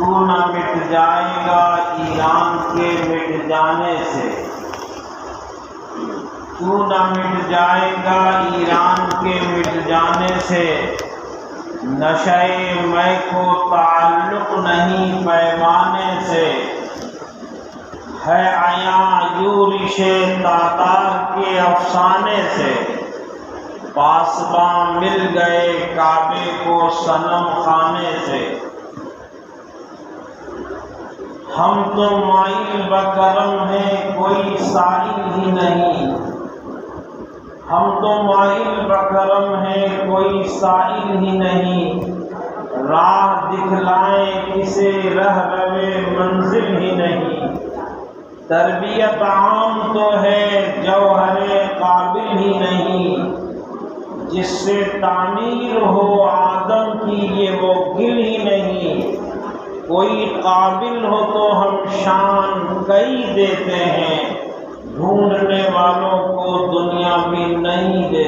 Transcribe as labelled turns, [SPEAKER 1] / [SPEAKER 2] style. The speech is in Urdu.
[SPEAKER 1] تو نہ مٹ جائے گا ایران کے مٹ جانے سے، تو نہ مٹ جائے گا ایران کے مٹ جانے سے، نشہ میں کو تعلق نہیں پیمانے سے، ہے عیاں یورش تاتار کے افسانے سے، پاسباں مل گئے کعبے کو صنم خانے سے، ہم تو مائل بکرم ہیں کوئی سائل ہی نہیں، ہم تو مائل بکرم ہیں کوئی سائل ہی نہیں، راہ دکھلائیں کسے رہ روے منزل ہی نہیں، تربیت عام تو ہے جوہر قابل ہی نہیں، جس سے تعمیر ہو آدم کی یہ وہ گل ہی نہیں، کوئی قابل ہو تو ہم شان کئی دیتے ہیں، ڈھونڈنے والوں کو دنیا بھی نہیں دیتے۔